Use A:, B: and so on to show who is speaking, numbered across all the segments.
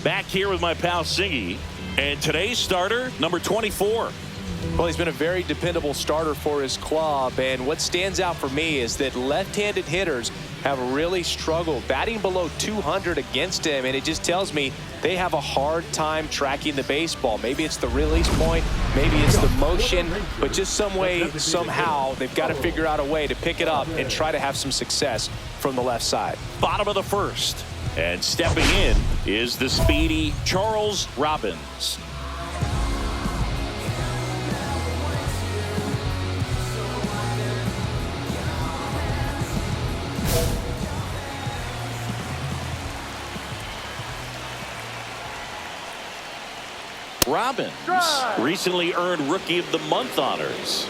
A: Back here with my pal Singy, and today's starter, number 24.
B: Well, he's been a very dependable starter for his club, and what stands out for me is that left-handed hitters have really struggled batting below 200 against him, and it just tells me they have a hard time tracking the baseball. Maybe it's the release point, maybe it's the motion, but just some way, somehow, they've got to figure out a way to pick it up and try to have some success from the left side.
A: Bottom of the first, and stepping in is the speedy Charles Robbins. Robbins recently earned Rookie of the Month honors.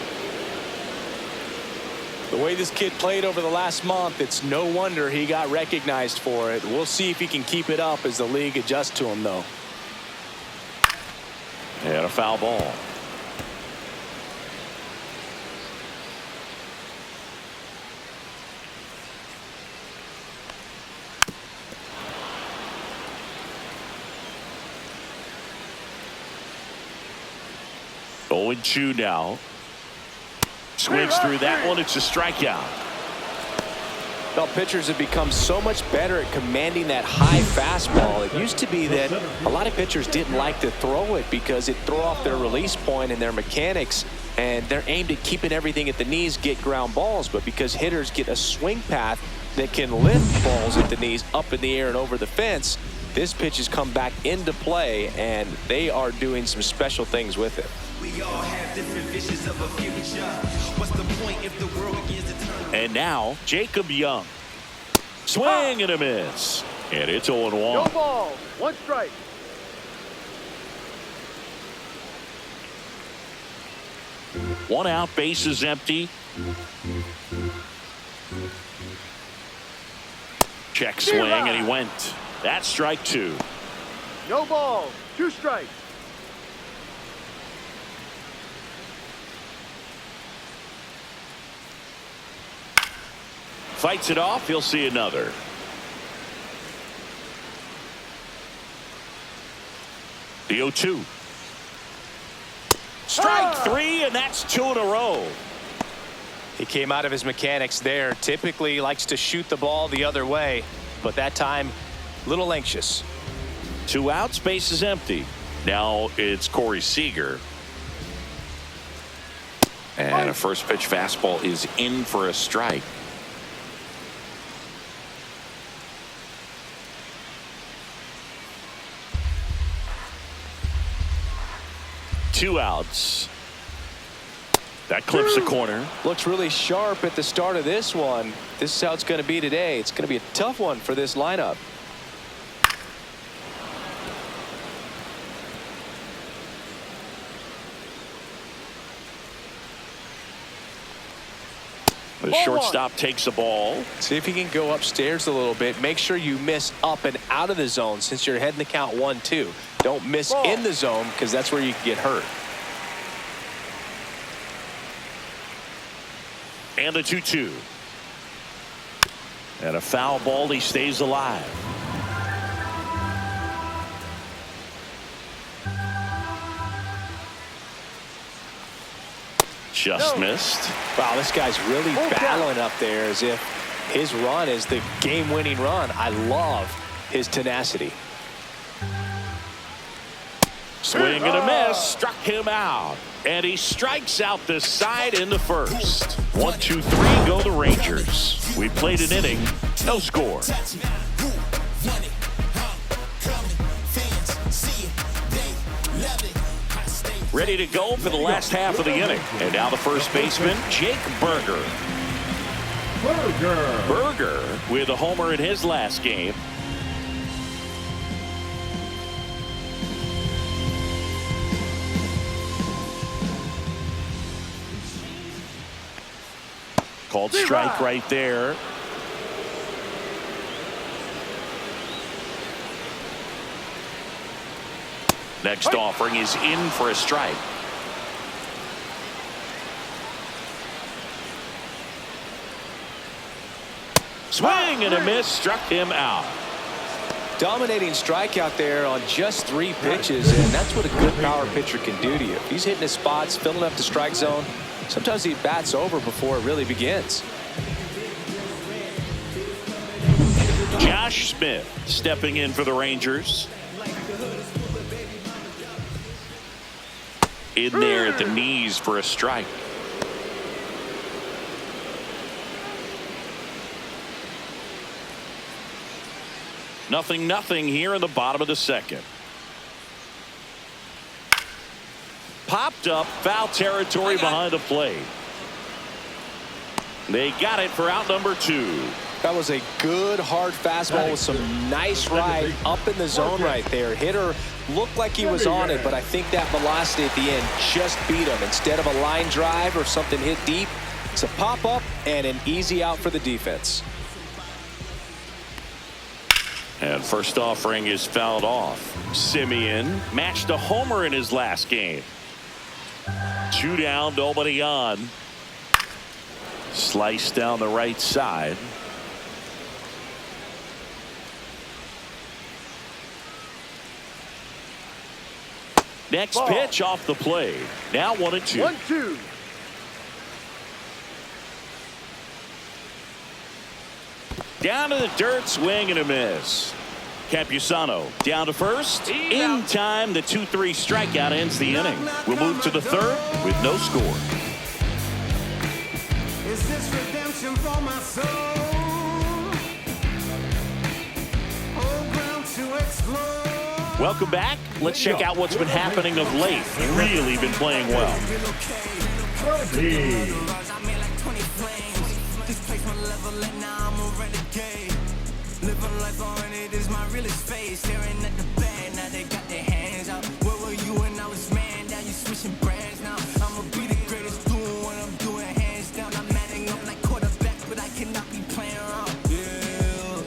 B: The way this kid played over the last month, it's no wonder he got recognized for it. We'll see if he can keep it up as the league adjusts to him, though.
A: And a foul ball. Oh, and 2 now. Swings through that one. It's a strikeout.
B: Well, pitchers have become so much better at commanding that high fastball. It used to be that a lot of pitchers didn't like to throw it because it threw off their release point and their mechanics, and they're aimed at keeping everything at the knees, get ground balls. But because hitters get a swing path that can lift balls at the knees up in the air and over the fence, this pitch has come back into play, and they are doing some special things with it.
C: We all have different visions of a future. What's the point if the world begins to turn?
A: And now, Jacob Young. Swing and a miss. And it's 0-1.
D: No ball. 1 strike.
A: One out, base is empty. Check swing, and he went. That's strike 2.
D: No ball. 2 strikes.
A: Fights it off. He'll see another. The 0-2. Strike 3, and that's 2 in a row.
B: He came out of his mechanics there. Typically he likes to shoot the ball the other way, but that time a little anxious.
A: 2 outs, base is empty. Now it's Corey Seager. And a first pitch fastball is in for a strike. Two outs. That clips the corner.
B: Looks really sharp at the start of this one. This is how it's going to be today. It's going to be a tough one for this lineup.
A: The shortstop takes the ball.
B: See if he can go upstairs a little bit. Make sure you miss up and out of the zone since you're heading the count 1-2. Don't miss in the zone because that's where you can get hurt.
A: And a 2-2. And a foul ball. He stays alive. Just missed.
B: Wow, this guy's really battling up there as if his run is the game-winning run. I love his tenacity.
A: Swing and a miss. Struck him out. And he strikes out this side in the first. 1-2-3 go the Rangers. We played an inning. No score. Ready to go for the last half of the inning. And now the first baseman, Jake Berger. Berger with a homer in his last game. Called strike right there. Next offering is in for a strike. Swing and a miss, struck him out.
B: Dominating strikeout there on just 3 pitches, and that's what a good power pitcher can do to you. If he's hitting his spots, filling up the strike zone, sometimes he bats over before it really begins.
A: Josh Smith stepping in for the Rangers. In there at the knees for a strike. Nothing here in the bottom of the second. Popped up, foul territory behind the plate. They got it for out number 2.
B: That was a good hard fastball with some nice ride up in the zone right there. Hitter looked like he was on it, but I think that velocity at the end just beat him. Instead of a line drive or something hit deep, it's a pop up and an easy out for the defense.
A: And first offering is fouled off. Simeon matched a homer in his last game. 2 down, nobody on. Slice down the right side. Next pitch off the plate. Now 1-2.
D: 1-2.
A: Down to the dirt, swing and a miss. Campusano down to first. In time, the 2-3 strikeout ends the inning. We'll move to the third with no score.
C: Is this redemption for my soul? Whole ground to explore.
A: Welcome back. Let's check out what's been happening of late. Really been playing well.
C: Living life on it is my realest phase. Staring at the bag, now they got their hands out. Where were you when I was man? Now you switching brands now. I'ma be the greatest doing what I'm doing, hands down. I'm manning up like quarterback, but I cannot be playing around. Yeah,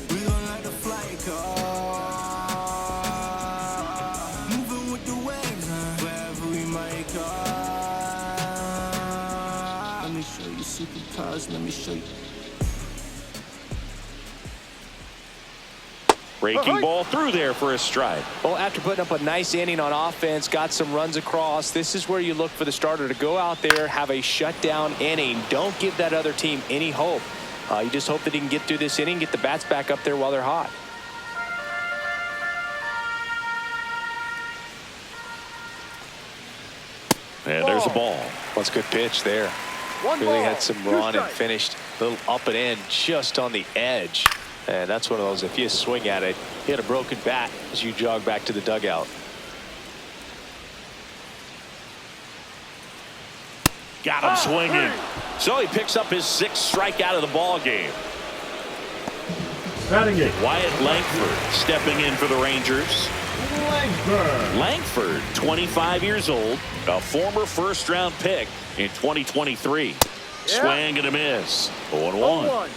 C: we gon' like the flight car, moving with the waves, wherever we might go. Let me show you supercars. Let me show you.
A: Breaking ball through there for a strike.
B: Well, after putting up a nice inning on offense, got some runs across, this is where you look for the starter to go out there, have a shutdown inning. Don't give that other team any hope. You just hope that he can get through this inning, get the bats back up there while they're hot.
A: And there's a ball.
B: That's a good pitch there. Really had some run and finished a little up and in just on the edge. And that's one of those, if you swing at it, you hit a broken bat as you jog back to the dugout.
A: Got him swinging. So he picks up his 6th strikeout of the ball game. Wyatt Langford stepping in for the Rangers. Langford, 25 years old, a former first-round pick in 2023. Swing and a miss. 0-1.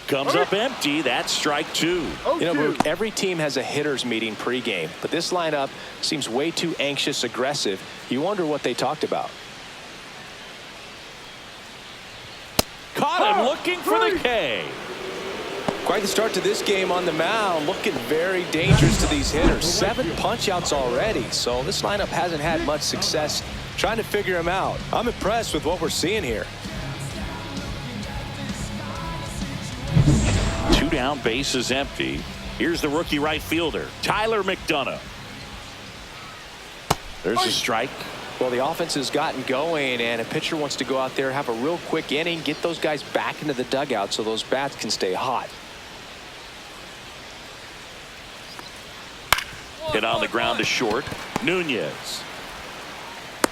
A: Comes up empty. That's strike 2.
B: You know, Mook, every team has a hitters meeting pregame, but this lineup seems way too anxious, aggressive. You wonder what they talked about.
A: Caught him looking for the K.
B: Quite the start to this game on the mound, looking very dangerous to these hitters. 7 punch-outs already, so this lineup hasn't had much success trying to figure him out. I'm impressed with what we're seeing here.
A: 2 down, base is empty. Here's the rookie right fielder, Tyler McDonough. There's a strike.
B: Well, the offense has gotten going, and a pitcher wants to go out there, have a real quick inning, get those guys back into the dugout so those bats can stay hot.
A: Hit on the ground to short. Nunez.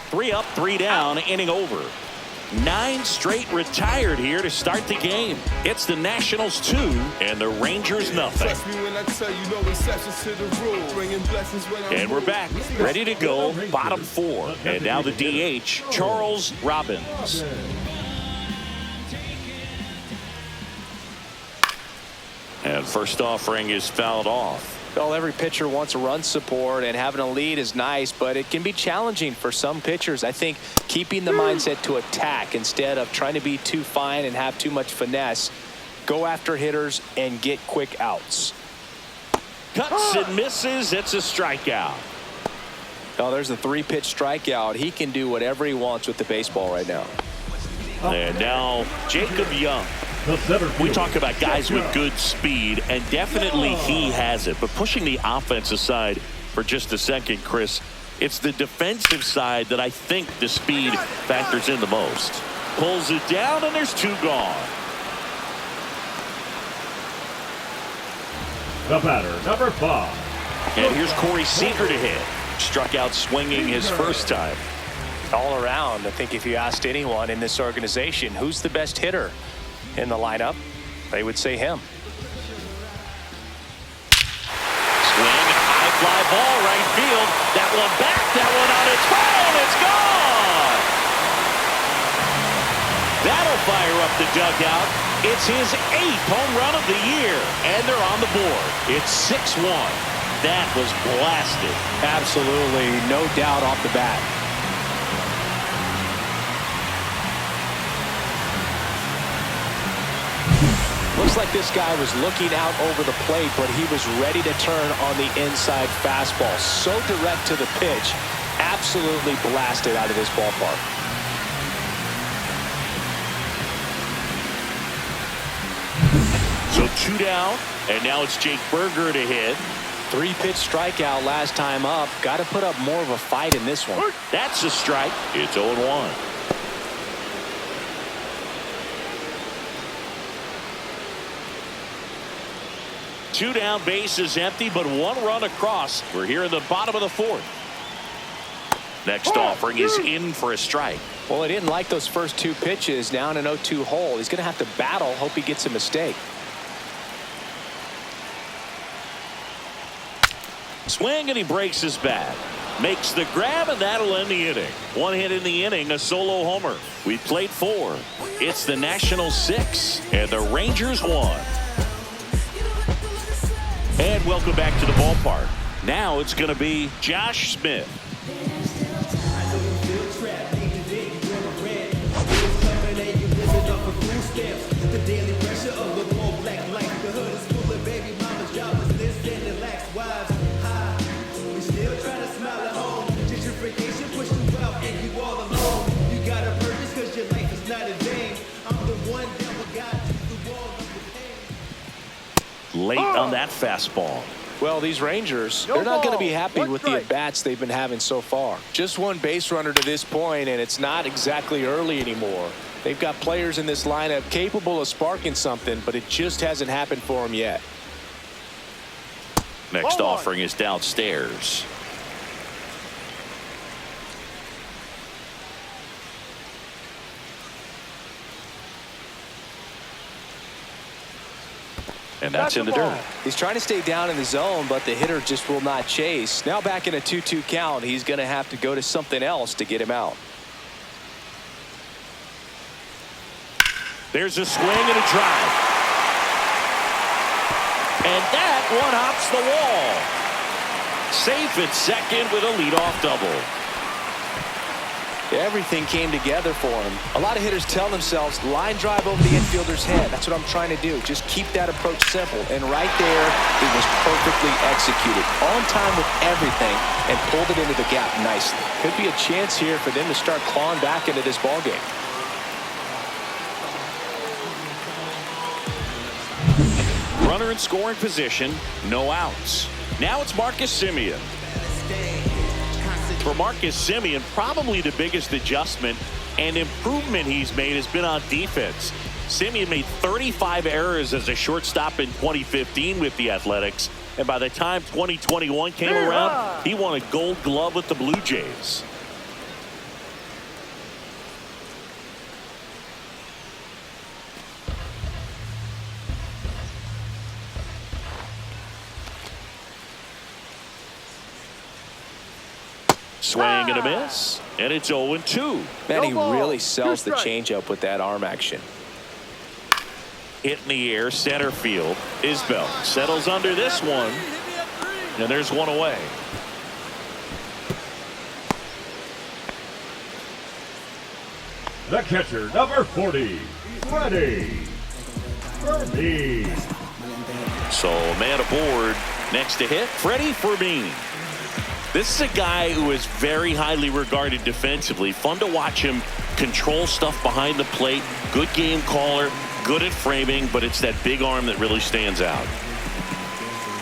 A: 3 up, 3 down, inning over. 9 straight retired here to start the game. It's the Nationals 2 and the Rangers nothing. And we're back, ready to go, bottom 4. And now the DH, Charles Robbins. And first offering is fouled off.
B: Well, every pitcher wants a run support, and having a lead is nice, but it can be challenging for some pitchers. I think keeping the mindset to attack instead of trying to be too fine and have too much finesse. Go after hitters and get quick outs.
A: Cuts and misses. It's a strikeout.
B: Oh, there's a 3-pitch strikeout. He can do whatever he wants with the baseball right now.
A: And now Jacob Young. We talk about guys with good speed, and definitely he has it. But pushing the offense aside for just a second, Chris, it's the defensive side that I think the speed factors in the most. Pulls it down, and there's 2 gone.
E: The batter, number 5.
A: And here's Corey Seager to hit. Struck out swinging his first time.
B: All around, I think if you asked anyone in this organization who's the best hitter in the lineup, they would say him.
A: Swing, high fly ball, right field. That one back, that one on its way, and it's gone. That'll fire up the dugout. It's his 8th home run of the year, and they're on the board. It's 6-1. That was blasted.
B: Absolutely, no doubt off the bat. Looks like this guy was looking out over the plate, but he was ready to turn on the inside fastball. So direct to the pitch. Absolutely blasted out of this ballpark.
A: So 2 down, and now it's Jake Berger to hit.
B: 3-pitch strikeout last time up. Got to put up more of a fight in this one.
A: That's a strike. It's 0-1. Two down, base is empty, but 1 run across. We're here in the bottom of the 4th. Next offering is in for a strike.
B: Well, he didn't like those first 2 pitches. Now in an 0-2 hole. He's going to have to battle. Hope he gets a mistake.
A: Swing, and he breaks his bat. Makes the grab, and that'll end the inning. 1 hit in the inning, a solo homer. We played 4. It's the Nationals 6 and the Rangers 1. And welcome back to the ballpark. Now it's going to be Josh Smith. Late on that fastball.
B: Well, these Rangers, they're not going to be happy with the at-bats they've been having so far. Just 1 base runner to this point, and it's not exactly early anymore. They've got players in this lineup capable of sparking something, but it just hasn't happened for them yet.
A: Next offering is downstairs. And that's in the dirt.
B: He's trying to stay down in the zone, but the hitter just will not chase. Now back in a 2-2 count, he's going to have to go to something else to get him out.
A: There's a swing and a drive. And that one hops the wall. Safe at second with a leadoff double.
B: Everything came together for him. A lot of hitters tell themselves, line drive over the infielder's head. That's what I'm trying to do. Just keep that approach simple. And right there, it was perfectly executed. On time with everything, and pulled it into the gap nicely. Could be a chance here for them to start clawing back into this ballgame.
A: Runner in scoring position, no outs. Now it's Marcus Semien. For Marcus Semien, probably the biggest adjustment and improvement he's made has been on defense. Semien made 35 errors as a shortstop in 2015 with the Athletics, and by the time 2021 came around, he won a Gold Glove with the Blue Jays. Swing and a miss, and it's 0-2.
B: Man, he really sells the changeup with that arm action.
A: Hit in the air, center field. Isbell settles under this one, and there's one away.
E: The catcher, number 40, Freddie Fermin.
A: So man aboard. Next to hit, Freddie Fermin. This is a guy who is very highly regarded defensively. Fun to watch him control stuff behind the plate. Good game caller, good at framing, but it's that big arm that really stands out.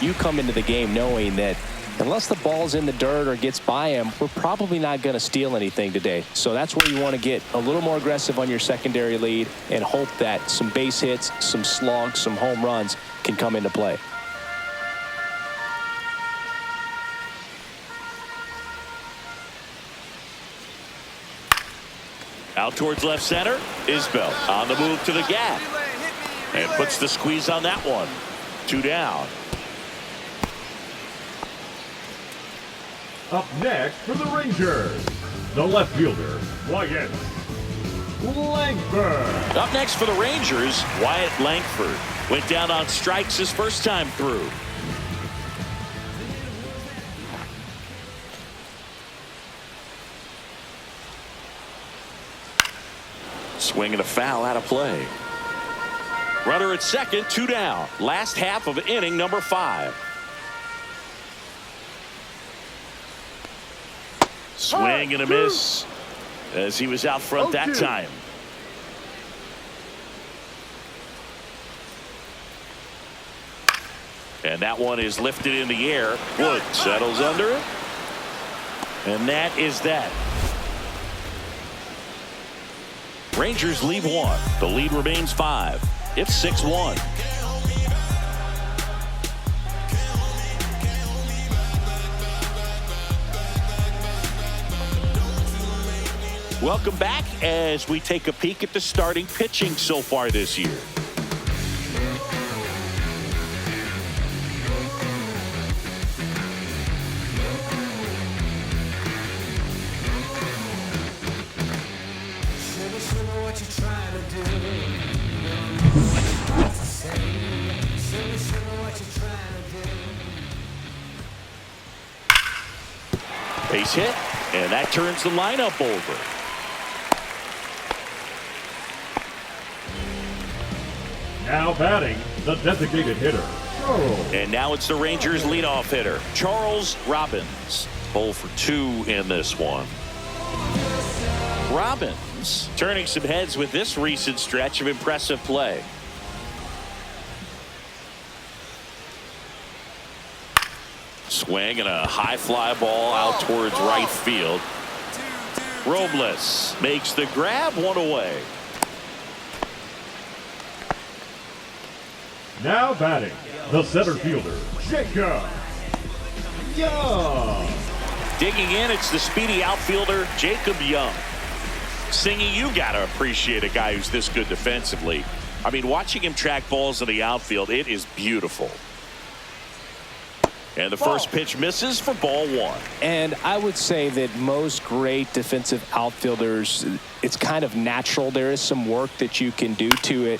B: You come into the game knowing that unless the ball's in the dirt or gets by him, we're probably not going to steal anything today. So that's where you want to get a little more aggressive on your secondary lead and hope that some base hits, some slugs, some home runs can come into play.
A: Out towards left center, Isbell on the move to the gap and puts the squeeze on that one. 2 down.
E: Up next for the Rangers, the left fielder, Wyatt Langford.
A: Up next for the Rangers, Wyatt Langford. Went down on strikes his first time through. Swing and a foul out of play. Runner at second, 2 down. Last half of inning number 5. Swing and a miss as he was out front that time. And that one is lifted in the air. Wood settles under it. And that is that. Rangers leave 1. The lead remains 5. It's 6-1. Welcome back as we take a peek at the starting pitching so far this year. Base hit, and that turns the lineup over.
E: Now batting, the designated hitter, Charles.
A: And now it's the Rangers leadoff hitter, Charles Robbins. 0 for 2 in this one. Robbins turning some heads with this recent stretch of impressive play. Swing and a high fly ball out towards right field. Robles makes the grab, 1 away.
E: Now batting, the center fielder, Jacob Young.
A: Digging in, it's the speedy outfielder, Jacob Young. Singing, you got to appreciate a guy who's this good defensively. I mean, watching him track balls in the outfield, it is beautiful. And the first pitch misses for ball 1.
B: And I would say that most great defensive outfielders, it's kind of natural. There is some work that you can do to it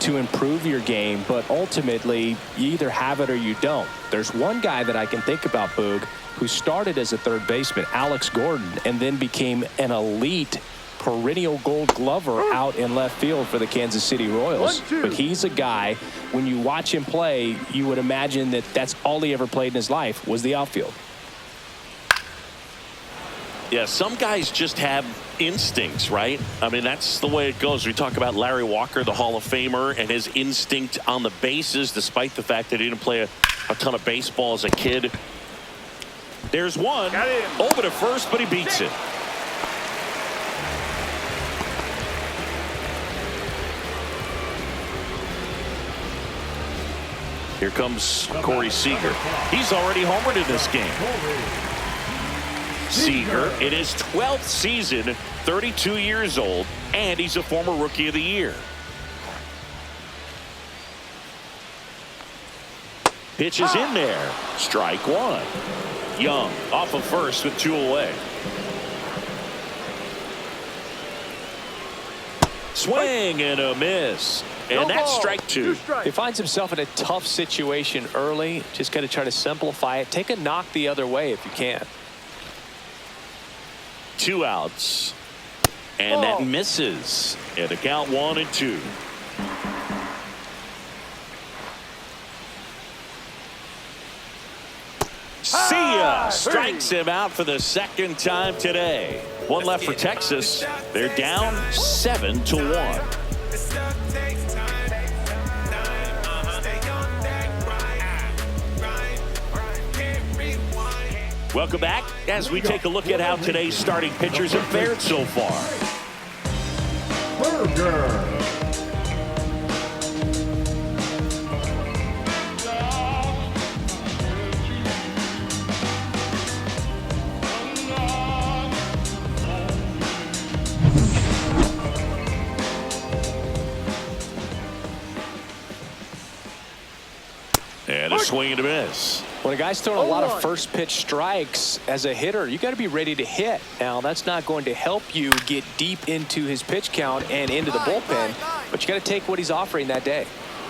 B: to improve your game, but ultimately you either have it or you don't. There's one guy that I can think about, Boog, who started as a third baseman, Alex Gordon, and then became an elite perennial Gold Glover out in left field for the Kansas City Royals. But he's a guy, when you watch him play, you would imagine that that's all he ever played in his life was the outfield.
A: Yeah, some guys just have instincts, right? I mean, that's the way it goes. We talk about Larry Walker, the Hall of Famer, and his instinct on the bases, despite the fact that he didn't play a ton of baseball as a kid. There's one.
D: Got him.
A: Over to first, but he beats it. Here comes Corey Seager. He's already homered in this game. Seager in his 12th season, 32 years old, and he's a former Rookie of the Year. Pitch is in there. Strike one. Young off of first with 2 away. Swing and a miss. And that's strike 2.
B: He finds himself in a tough situation early. Just got to try to simplify it. Take a knock the other way if you can.
A: 2 outs. And that misses. And the count 1-2. See ya. Strikes him out for the second time today. One left for Texas. They're down 7-1. Welcome back as we take a look at how today's starting pitchers have fared so far.
E: Burger.
A: And a swing and a miss.
B: When a guy's throwing a lot of first pitch strikes as a hitter, you got to be ready to hit. Now, that's not going to help you get deep into his pitch count and into the bullpen, but you got to take what he's offering that day.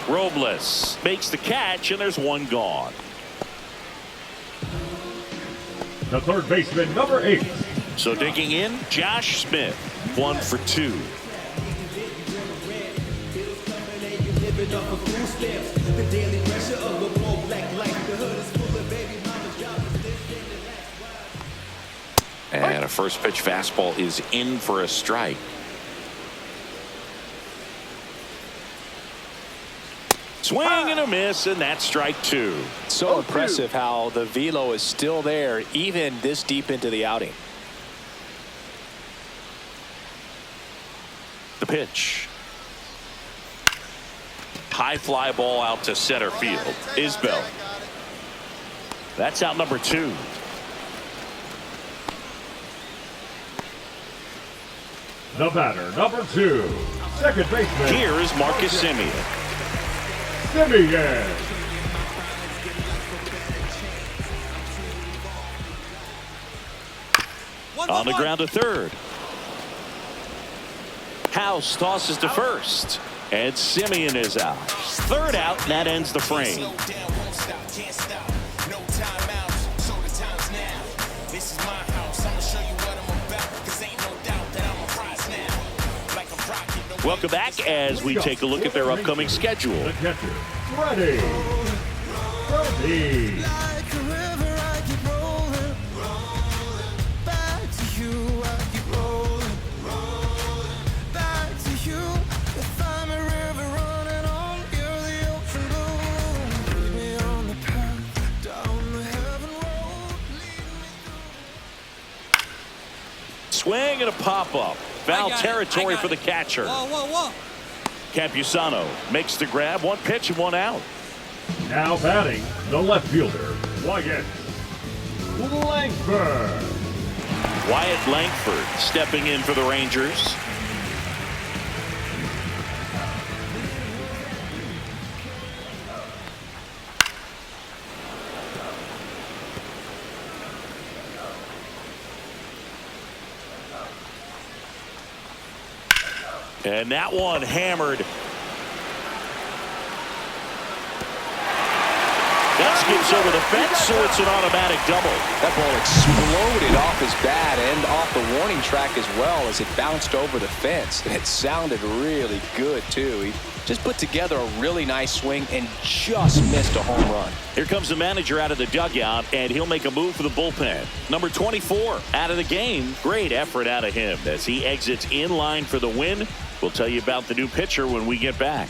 A: Robles makes the catch, and there's one gone.
E: The third baseman, number 8.
A: So digging in, Josh Smith, 1 for 2. And a first pitch fastball is in for a strike. Swing and a miss, and that's strike 2.
B: So impressive how the velo is still there even this deep into the outing.
A: The pitch. High fly ball out to center field. Isbell. That's out number 2.
E: The batter, number 2. Second baseman.
A: Here is Marcus Semien.
E: Semien.
A: On the ground to third. House tosses to first. And Semien is out. Third out, and that ends the frame. Welcome back as we take a look at their upcoming schedule.
E: The catcher, ready. Ready.
C: Like a river, I keep rolling, rolling. Back to you, I keep rolling, rolling. Back to you. If I'm a river running on, you're the ocean blue. Lead me on the path down the heaven road. Lead me through.
A: Swing and a pop-up. Foul territory for the catcher.
C: Whoa.
A: Campusano makes the grab. 1 pitch and 1 out.
E: Now batting, the left fielder, Wyatt Langford.
A: Wyatt Langford stepping in for the Rangers. And that one hammered. That skips over the fence, so it's an automatic double.
B: That ball exploded off his bat and off the warning track as well as it bounced over the fence. And it sounded really good, too. He just put together a really nice swing and just missed a home run.
A: Here comes the manager out of the dugout, and he'll make a move for the bullpen. Number 24 out of the game. Great effort out of him as he exits in line for the win. We'll tell you about the new pitcher when we get back.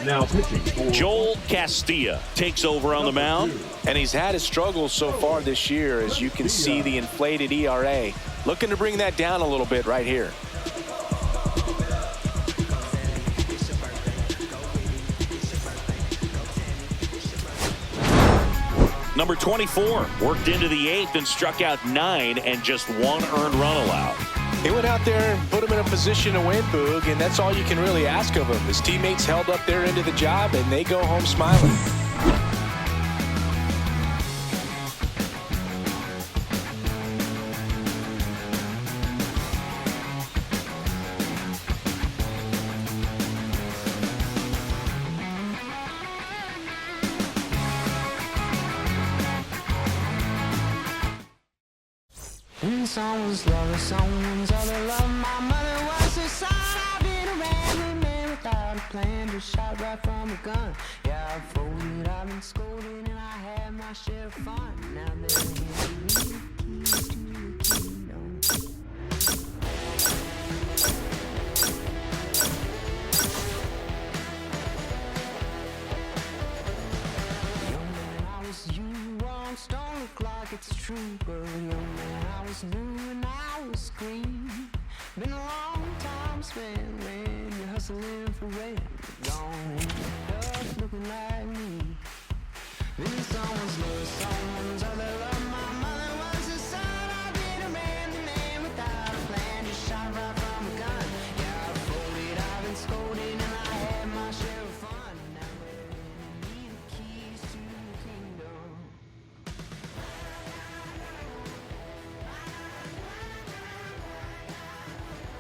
E: Now pitching for
A: Joel Castilla takes over on the mound.
B: And he's had his struggles so far this year, as you can see the inflated ERA. Looking to bring that down a little bit right here.
A: Number 24 worked into the 8th and struck out 9 and just 1 earned run allowed.
B: He went out there and put him in a position to win, Boog, and that's all you can really ask of him. His teammates held up their end of the job, and they go home smiling.
F: Someone's love, someone's other love. My mother was a son. I've been a rambling man without a plan, just shot right from a gun. Yeah, I've folded, I've been scolded, and I had my share of fun. Now they're handing me the keys to the kingdom. Young man, I was you, once don't look like it's true, but young man, I was new and I was green. Been a long time spent when you're hustling for rent. Gone end up looking like me. Been